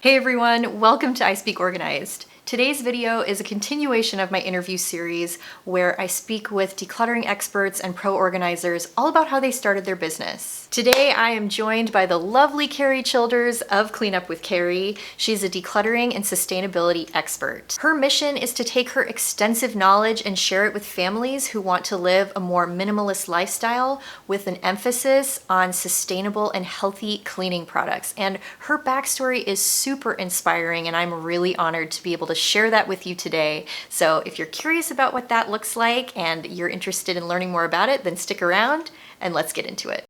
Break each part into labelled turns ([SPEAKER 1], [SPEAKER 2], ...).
[SPEAKER 1] Hey everyone, welcome to I Speak Organized. Today's video is a continuation of my interview series where I speak with decluttering experts and pro organizers all about how they started their business. Today I am joined by the lovely Carrie Childers of Clean Up with Carrie. She's a decluttering and sustainability expert. Her mission is to take her extensive knowledge and share it with families who want to live a more minimalist lifestyle with an emphasis on sustainable and healthy cleaning products. And her backstory is super inspiring, and I'm really honored to be able to share that with you today. So if you're curious about what that looks like and you're interested in learning more about it, then stick around and let's get into it.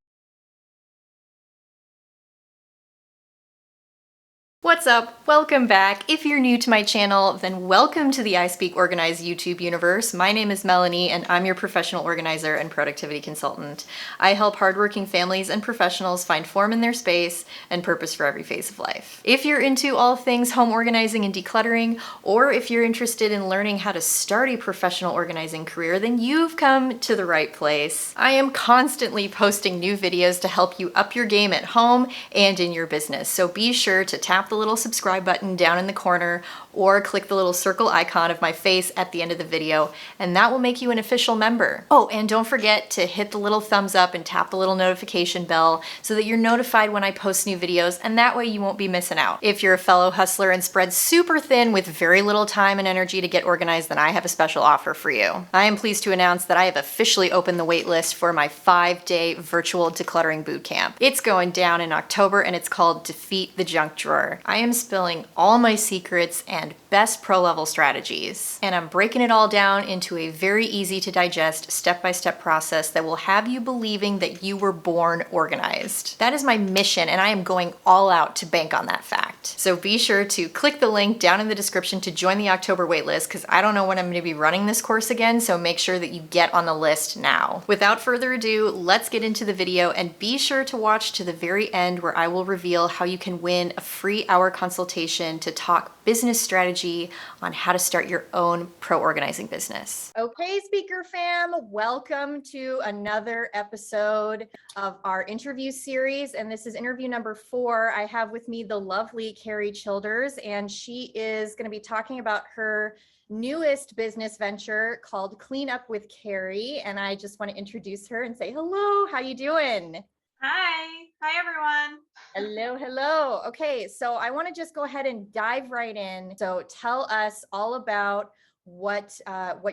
[SPEAKER 1] What's up? Welcome back. If you're new to my channel, then welcome to the I Speak Organized YouTube universe. My name is Melanie and I'm your professional organizer and productivity consultant. I help hardworking families and professionals find form in their space and purpose for every phase of life. If you're into all things home organizing and decluttering, or if you're interested in learning how to start a professional organizing career, then you've come to the right place. I am constantly posting new videos to help you up your game at home and in your business. So be sure to tap the little subscribe button down in the corner or click the little circle icon of my face at the end of the video, and that will make you an official member. Oh, and don't forget to hit the little thumbs up and tap the little notification bell so that you're notified when I post new videos, and that way you won't be missing out. If you're a fellow hustler and spread super thin with very little time and energy to get organized, then I have a special offer for you. I am pleased to announce that I have officially opened the waitlist for my 5-day virtual decluttering bootcamp. It's going down in October and it's called Defeat the Junk Drawer. I am spilling all my secrets and best pro level strategies, and I'm breaking it all down into a very easy to digest step-by-step process that will have you believing that you were born organized. That is my mission, and I am going all out to bank on that fact. So be sure to click the link down in the description to join the October waitlist, because I don't know when I'm going to be running this course again, so make sure that you get on the list now. Without further ado, let's get into the video, and be sure to watch to the very end where I will reveal how you can win a free hour consultation to talk business strategy on how to start your own pro organizing business. Okay, speaker fam, welcome to another episode of our interview series. And this is interview number 4. I have with me the lovely Carrie Childers, and she is going to be talking about her newest business venture called Clean Up with Carrie. And I just want to introduce her and say, hello, how you doing?
[SPEAKER 2] Hi everyone.
[SPEAKER 1] Hello. Okay, so I want to just go ahead and dive right in. So tell us all about what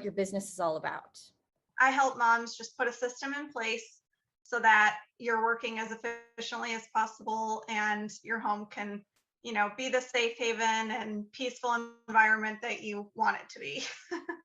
[SPEAKER 1] your business is all about.
[SPEAKER 2] I help moms just put a system in place so that you're working as efficiently as possible and your home can, be the safe haven and peaceful environment that you want it to be.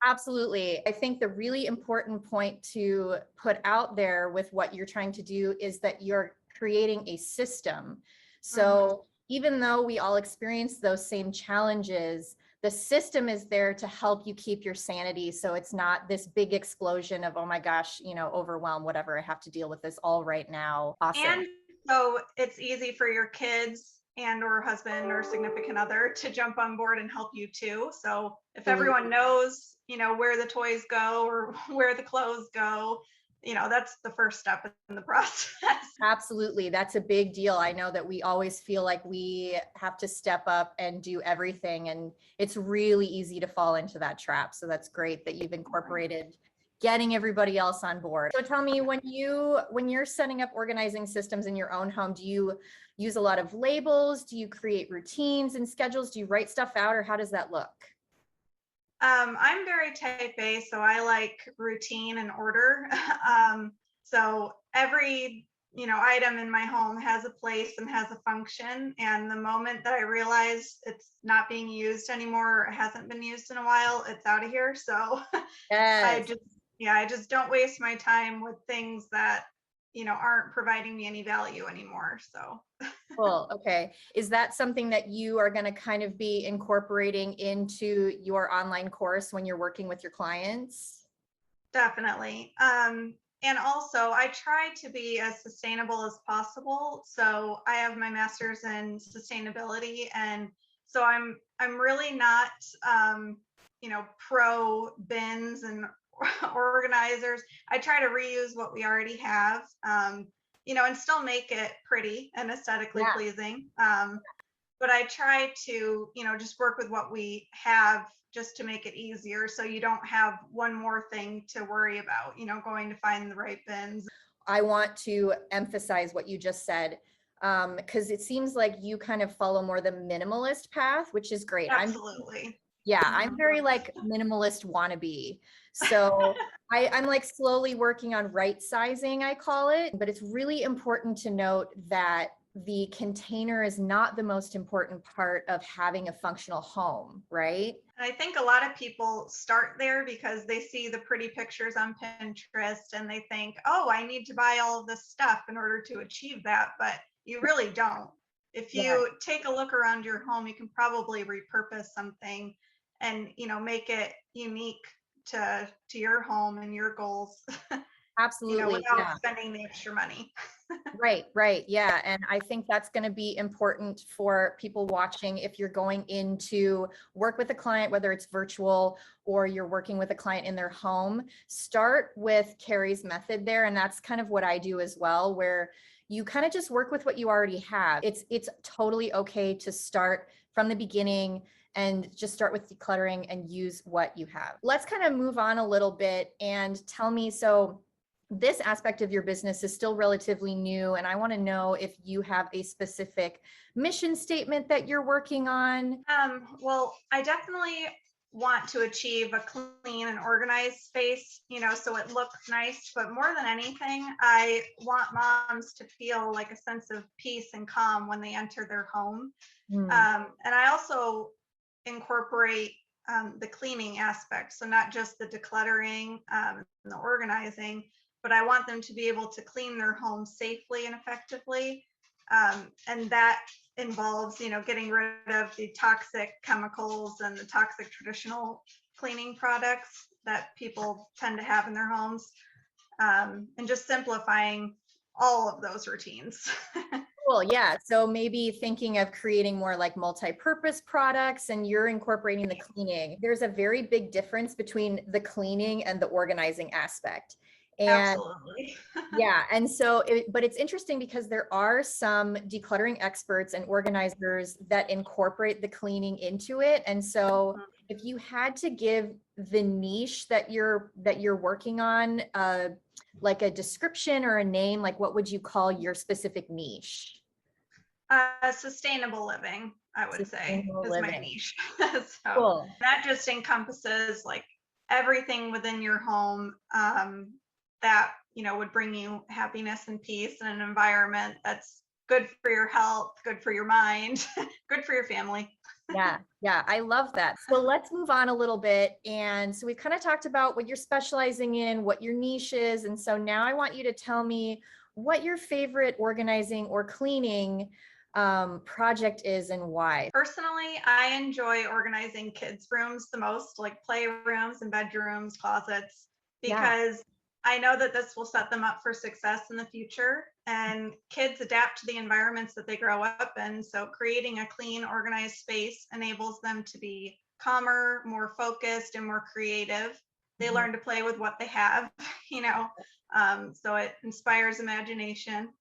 [SPEAKER 1] Absolutely. I think the really important point to put out there with what you're trying to do is that you're creating a system. So even though we all experience those same challenges, the system is there to help you keep your sanity. So it's not this big explosion of, oh my gosh, overwhelm, whatever, I have to deal with this all right now. Awesome.
[SPEAKER 2] And so it's easy for your kids and or husband or significant other to jump on board and help you too. So if everyone knows, where the toys go or where the clothes go, that's the first step in the process.
[SPEAKER 1] Absolutely. That's a big deal. I know that we always feel like we have to step up and do everything, and it's really easy to fall into that trap. So that's great that you've incorporated getting everybody else on board. So tell me, when you're setting up organizing systems in your own home, do you use a lot of labels? Do you create routines and schedules? Do you write stuff out, or how does that look?
[SPEAKER 2] I'm very type A, so I like routine and order. So every item in my home has a place and has a function. And the moment that I realize it's not being used anymore or it hasn't been used in a while, it's out of here. So I
[SPEAKER 1] Yes.
[SPEAKER 2] just I just don't waste my time with things that aren't providing me any value anymore. So
[SPEAKER 1] Cool. Okay. Is that something that you are going to kind of be incorporating into your online course when you're working with your clients?
[SPEAKER 2] definitely. And also, I try to be as sustainable as possible. So I have my master's in sustainability, and so I'm really not, pro bins and organizers. I try to reuse what we already have, and still make it pretty and aesthetically
[SPEAKER 1] Yeah.
[SPEAKER 2] pleasing. but I try to, just work with what we have just to make it easier. So you don't have one more thing to worry about, going to find the right bins.
[SPEAKER 1] I want to emphasize what you just said, because it seems like you kind of follow more the minimalist path, which is great.
[SPEAKER 2] Absolutely.
[SPEAKER 1] I'm very like minimalist wannabe. So I'm like slowly working on right sizing, I call it, but it's really important to note that the container is not the most important part of having a functional home, right?
[SPEAKER 2] And I think a lot of people start there because they see the pretty pictures on Pinterest and they think, oh, I need to buy all of this stuff in order to achieve that. But you really don't. If
[SPEAKER 1] Yeah.
[SPEAKER 2] you take a look around your home, you can probably repurpose something and make it unique to your home and your goals,
[SPEAKER 1] Absolutely.
[SPEAKER 2] without
[SPEAKER 1] Yeah.
[SPEAKER 2] spending the extra money.
[SPEAKER 1] Right. Yeah. And I think that's going to be important for people watching. If you're going in to work with a client, whether it's virtual or you're working with a client in their home, start with Carrie's method there. And that's kind of what I do as well, where you kind of just work with what you already have. It's totally okay to start from the beginning and just start with decluttering and use what you have. Let's kind of move on a little bit and tell me, so this aspect of your business is still relatively new, and I want to know if you have a specific mission statement that you're working on.
[SPEAKER 2] Well, I definitely want to achieve a clean and organized space, so it looks nice. But more than anything, I want moms to feel like a sense of peace and calm when they enter their home.
[SPEAKER 1] Hmm.
[SPEAKER 2] And I also incorporate the cleaning aspect. So not just the decluttering and the organizing, but I want them to be able to clean their home safely and effectively. And that involves, getting rid of the toxic chemicals and the toxic traditional cleaning products that people tend to have in their homes, and just simplifying all of those routines.
[SPEAKER 1] Cool. Yeah. So maybe thinking of creating more like multi-purpose products, and you're incorporating the cleaning. There's a very big difference between the cleaning and the organizing aspect. And
[SPEAKER 2] Absolutely.
[SPEAKER 1] yeah, and so, but it's interesting because there are some decluttering experts and organizers that incorporate the cleaning into it. And so, if you had to give the niche that you're working on, like a description or a name, like what would you call your specific niche?
[SPEAKER 2] Sustainable living, I would say,
[SPEAKER 1] Sustainable
[SPEAKER 2] is my
[SPEAKER 1] living.
[SPEAKER 2] niche. So
[SPEAKER 1] Cool.
[SPEAKER 2] that just encompasses like everything within your home, that would bring you happiness and peace in an environment that's good for your health, good for your mind, good for your family.
[SPEAKER 1] Yeah, I love that. So let's move on a little bit. And so we've kind of talked about what you're specializing in, what your niche is. And so now I want you to tell me what your favorite organizing or cleaning project is and why.
[SPEAKER 2] Personally, I enjoy organizing kids' rooms the most, like playrooms and bedrooms, closets,
[SPEAKER 1] Yeah.
[SPEAKER 2] because I know that this will set them up for success in the future. And kids adapt to the environments that they grow up in. So creating a clean, organized space enables them to be calmer, more focused, and more creative. They
[SPEAKER 1] Mhm.
[SPEAKER 2] learn to play with what they have, you know, so it inspires imagination.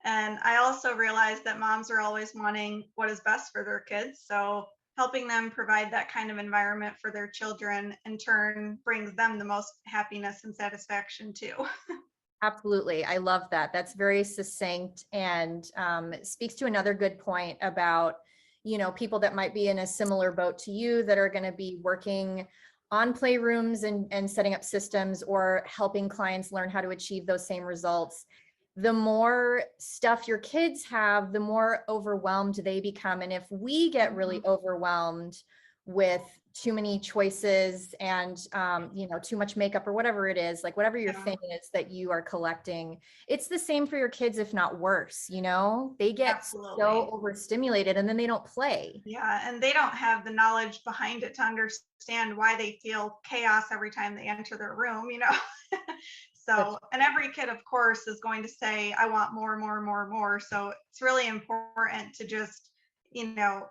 [SPEAKER 2] And I also realized that moms are always wanting what is best for their kids. So helping them provide that kind of environment for their children in turn brings them the most happiness and satisfaction too.
[SPEAKER 1] Absolutely. I love that. That's very succinct and speaks to another good point about, people that might be in a similar boat to you that are going to be working on playrooms and setting up systems or helping clients learn how to achieve those same results. The more stuff your kids have, the more overwhelmed they become. And if we get really overwhelmed with too many choices and too much makeup or whatever it is, like whatever your
[SPEAKER 2] Yeah,
[SPEAKER 1] thing is that you are collecting, it's the same for your kids, if not worse. They get so
[SPEAKER 2] absolutely.
[SPEAKER 1] overstimulated and then they don't play.
[SPEAKER 2] Yeah, and they don't have the knowledge behind it to understand why they feel chaos every time they enter their room.
[SPEAKER 1] That's
[SPEAKER 2] So, and every kid, of course, is going to say, I want more, more, more, more. So it's really important to just,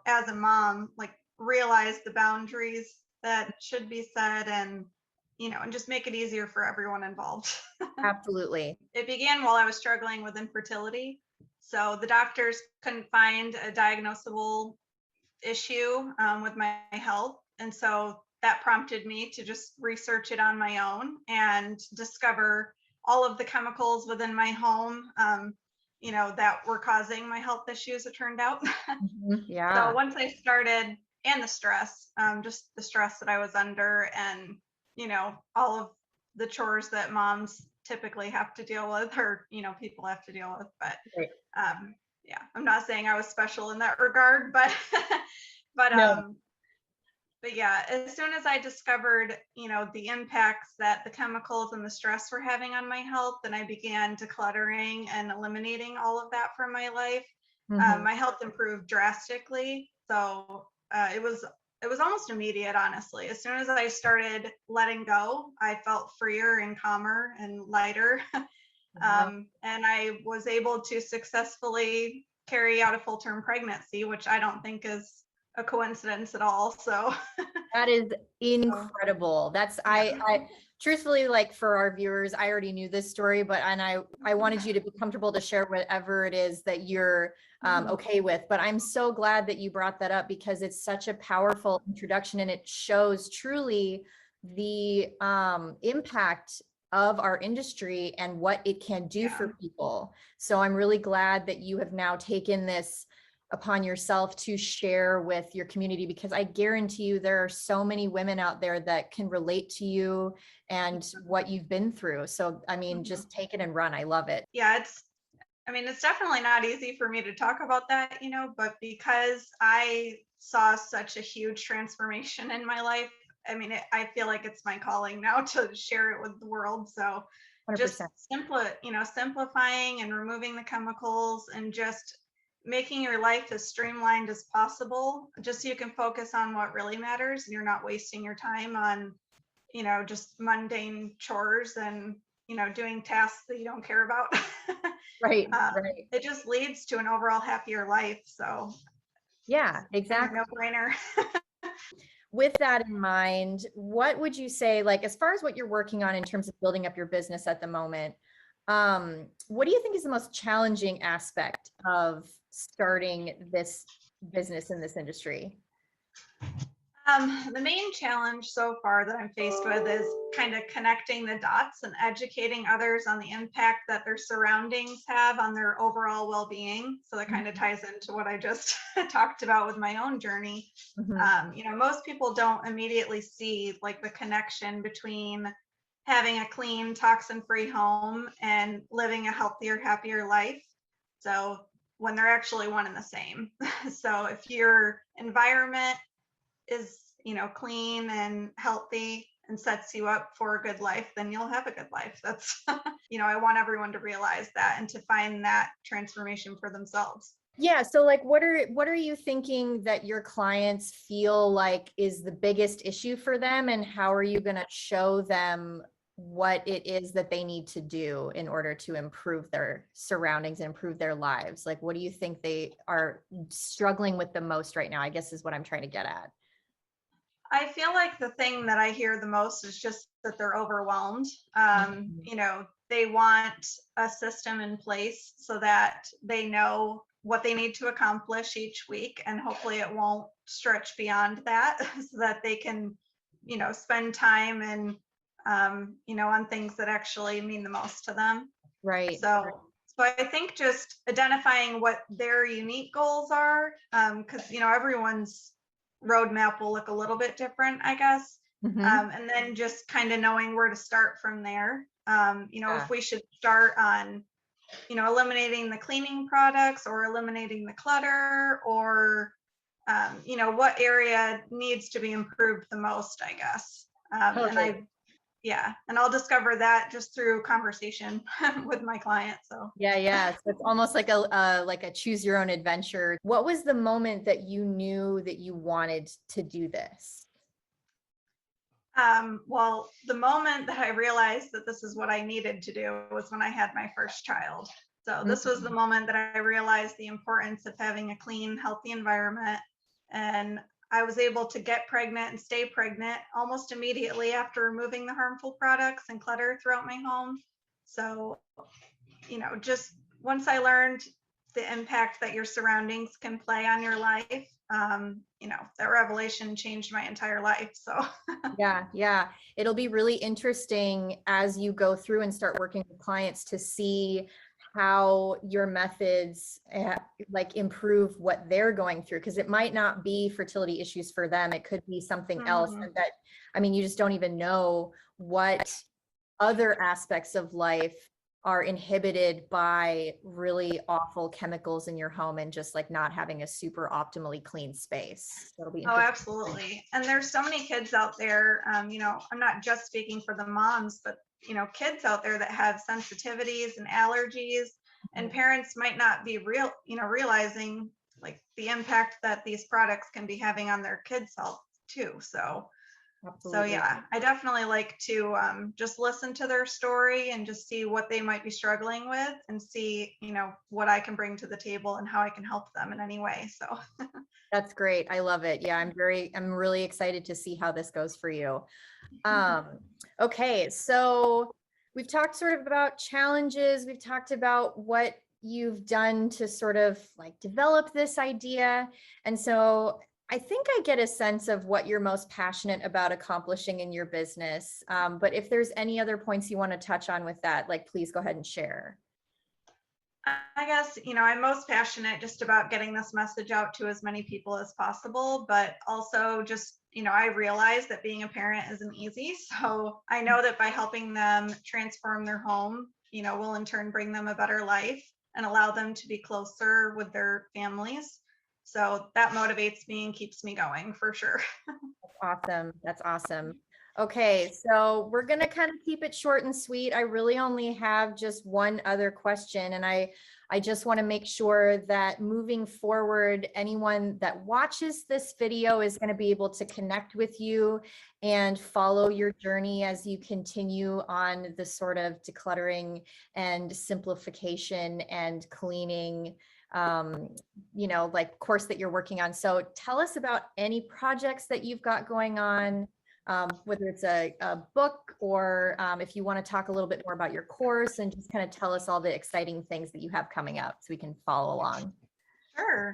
[SPEAKER 2] as a mom, like realize the boundaries that should be set and, and just make it easier for everyone involved.
[SPEAKER 1] absolutely.
[SPEAKER 2] It began while I was struggling with infertility. So the doctors couldn't find a diagnosable issue with my health. And so that prompted me to just research it on my own and discover all of the chemicals within my home, that were causing my health issues, it turned out. So
[SPEAKER 1] Yeah.
[SPEAKER 2] once I started, and the stress, just the stress that I was under, and all of the chores that moms typically have to deal with, or people have to deal with. But
[SPEAKER 1] Right.
[SPEAKER 2] yeah, I'm not saying I was special in that regard, but but
[SPEAKER 1] No.
[SPEAKER 2] um, but yeah, as soon as I discovered, the impacts that the chemicals and the stress were having on my health, then I began decluttering and eliminating all of that from my life.
[SPEAKER 1] Hmm.
[SPEAKER 2] My health improved drastically. So it was almost immediate, honestly. As soon as I started letting go, I felt freer and calmer and lighter.
[SPEAKER 1] Wow.
[SPEAKER 2] And I was able to successfully carry out a full-term pregnancy, which I don't think is a coincidence at all. So,
[SPEAKER 1] That is
[SPEAKER 2] so
[SPEAKER 1] incredible. That's
[SPEAKER 2] yeah.
[SPEAKER 1] I truthfully, like, for our viewers, I already knew this story, but I wanted you to be comfortable to share whatever it is that you're
[SPEAKER 2] Mhm.
[SPEAKER 1] okay with. But I'm so glad that you brought that up because it's such a powerful introduction and it shows truly the impact of our industry and what it can do
[SPEAKER 2] Yeah.
[SPEAKER 1] for people. So I'm really glad that you have now taken this upon yourself to share with your community, because I guarantee you there are so many women out there that can relate to you and what you've been through. So, I mean,
[SPEAKER 2] Mhm.
[SPEAKER 1] just take it and run. I love it.
[SPEAKER 2] Yeah, it's definitely not easy for me to talk about that, but because I saw such a huge transformation in my life, I feel like it's my calling now to share it with the world. So just
[SPEAKER 1] 100%.
[SPEAKER 2] simplifying and removing the chemicals and just making your life as streamlined as possible, just so you can focus on what really matters and you're not wasting your time on, just mundane chores and, doing tasks that you don't care about.
[SPEAKER 1] Right, right.
[SPEAKER 2] It just leads to an overall happier life. So
[SPEAKER 1] Yeah,
[SPEAKER 2] kind of
[SPEAKER 1] exactly.
[SPEAKER 2] no brainer.
[SPEAKER 1] With that in mind, what would you say, like, as far as what you're working on in terms of building up your business at the moment, what do you think is the most challenging aspect of starting this business in this industry?
[SPEAKER 2] The main challenge so far that I'm faced with is kind of connecting the dots and educating others on the impact that their surroundings have on their overall well-being. So that kind of ties into what I just talked about with my own journey.
[SPEAKER 1] Mhm.
[SPEAKER 2] Most people don't immediately see like the connection between having a clean, toxin-free home and living a healthier, happier life. So when they're actually one and the same. So if your environment is, clean and healthy and sets you up for a good life, then you'll have a good life. That's, I want everyone to realize that and to find that transformation for themselves.
[SPEAKER 1] Yeah, so like what are you thinking that your clients feel like is the biggest issue for them, and how are you going to show them what it is that they need to do in order to improve their surroundings and improve their lives? Like, what do you think they are struggling with the most right now, I guess, is what I'm trying to get at.
[SPEAKER 2] I feel like the thing that I hear the most is just that they're overwhelmed.
[SPEAKER 1] Mhm.
[SPEAKER 2] They want a system in place so that they know what they need to accomplish each week, and hopefully it won't stretch beyond that, so that they can, spend time and, on things that actually mean the most to them.
[SPEAKER 1] Right.
[SPEAKER 2] So I think just identifying what their unique goals are, because everyone's roadmap will look a little bit different, I guess.
[SPEAKER 1] Hmm.
[SPEAKER 2] And then just kind of knowing where to start from there.
[SPEAKER 1] Yeah,
[SPEAKER 2] If we should start on, eliminating the cleaning products or eliminating the clutter, or what area needs to be improved the most, I guess. And
[SPEAKER 1] totally.
[SPEAKER 2] yeah, and I'll discover that just through conversation with my client. So,
[SPEAKER 1] Yeah, yeah. So it's almost like a choose your own adventure. What was the moment that you knew that you wanted to do this?
[SPEAKER 2] well, the moment that I realized that this is what I needed to do was when I had my first child. So this was the
[SPEAKER 1] Mhm.
[SPEAKER 2] moment that I realized the importance of having a clean, healthy environment. And I was able to get pregnant and stay pregnant almost immediately after removing the harmful products and clutter throughout my home. So, just once I learned the impact that your surroundings can play on your life, that revelation changed my entire life. So
[SPEAKER 1] Yeah. It'll be really interesting as you go through and start working with clients to see how your methods like improve what they're going through, because it might not be fertility issues for them. It could be something else that, I mean, you just don't even know what other aspects of life are inhibited by really awful chemicals in your home and just like not having a super optimally clean space. That'll be
[SPEAKER 2] Oh,
[SPEAKER 1] interesting.
[SPEAKER 2] absolutely. And there's so many kids out there, I'm not just speaking for the moms, but, kids out there that have sensitivities and allergies, and parents might not be realizing like the impact that these products can be having on their kids' health too. So
[SPEAKER 1] Absolutely.
[SPEAKER 2] yeah, I definitely like to just listen to their story and just see what they might be struggling with and see, what I can bring to the table and how I can help them in any way. So
[SPEAKER 1] That's great. I love it. Yeah, I'm really excited to see how this goes for you. Okay, so we've talked sort of about challenges. We've talked about what you've done to sort of like develop this idea. And so I think I get a sense of what you're most passionate about accomplishing in your business. But if there's any other points you want to touch on with that, like, please go ahead and share.
[SPEAKER 2] I guess, I'm most passionate just about getting this message out to as many people as possible, but also just, I realize that being a parent isn't easy. So I know that by helping them transform their home, will in turn bring them a better life and allow them to be closer with their families. So that motivates me and keeps me going for sure.
[SPEAKER 1] Awesome. That's awesome. Okay, so we're going to kind of keep it short and sweet. I really only have just one other question, and I just want to make sure that moving forward, anyone that watches this video is going to be able to connect with you and follow your journey as you continue on the sort of decluttering and simplification and cleaning like course that you're working on. So tell us about any projects that you've got going on, whether it's a book or if you want to talk a little bit more about your course and just kind of tell us all the exciting things that you have coming up so we can follow along.
[SPEAKER 2] Sure.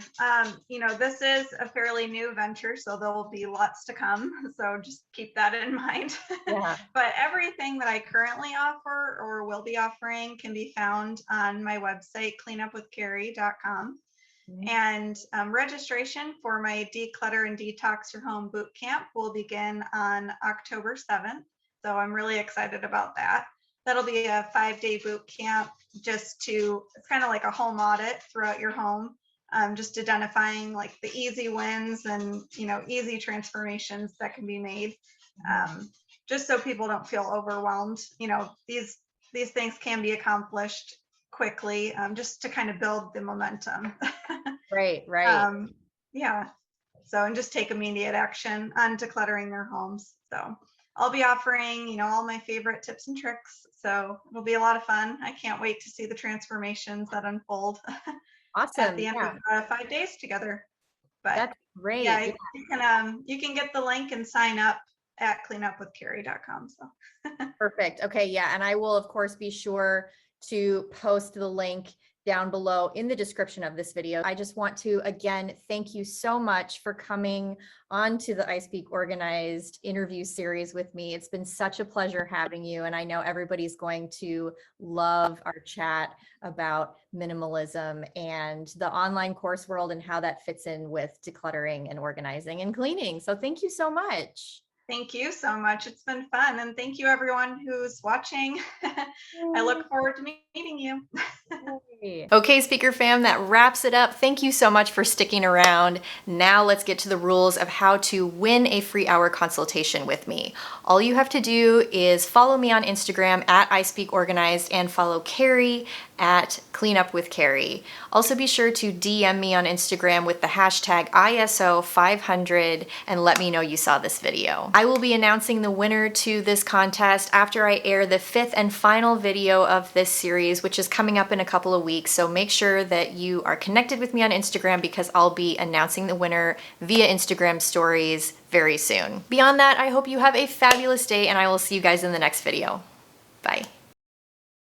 [SPEAKER 2] This is a fairly new venture, so there will be lots to come. So just keep that in mind.
[SPEAKER 1] Yeah.
[SPEAKER 2] But everything that I currently offer or will be offering can be found on my website, cleanupwithcarrie.com. And registration for my Declutter and Detox Your Home Bootcamp will begin on October 7th. So I'm really excited about that. That'll be a 5-day boot camp it's kind of like a home audit throughout your home. Just identifying like the easy wins and, easy transformations that can be made. Just so people don't feel overwhelmed. These things can be accomplished quickly, just to kind of build the momentum.
[SPEAKER 1] Right.
[SPEAKER 2] Yeah. So, and just take immediate action on decluttering their homes. So I'll be offering, all my favorite tips and tricks. So it'll be a lot of fun. I can't wait to see the transformations that unfold
[SPEAKER 1] Awesome.
[SPEAKER 2] at the end of 5 days together. But
[SPEAKER 1] that's great.
[SPEAKER 2] Yeah, you can get the link and sign up at cleanupwithcarrie.com. So
[SPEAKER 1] Perfect. Okay. Yeah. And I will, of course, be sure to post the link down below in the description of this video. I just want to, again, thank you so much for coming on to the I Speak Organized interview series with me. It's been such a pleasure having you. And I know everybody's going to love our chat about minimalism and the online course world and how that fits in with decluttering and organizing and cleaning. So thank you so much.
[SPEAKER 2] thank you so much. It's been fun. And thank you everyone who's watching. I look forward to meeting you.
[SPEAKER 1] Okay, speaker fam, that wraps it up. Thank you so much for sticking around. Now let's get to the rules of how to win a free hour consultation with me. All you have to do is follow me on Instagram at I Speak Organized and follow Carrie at Cleanup with Carrie. Also be sure to DM me on Instagram with the hashtag ISO500 and let me know you saw this video. I will be announcing the winner to this contest after I air the 5th and final video of this series, which is coming up in a couple of weeks. So make sure that you are connected with me on Instagram because I'll be announcing the winner via Instagram stories very soon. Beyond that, I hope you have a fabulous day and I will see you guys in the next video. Bye.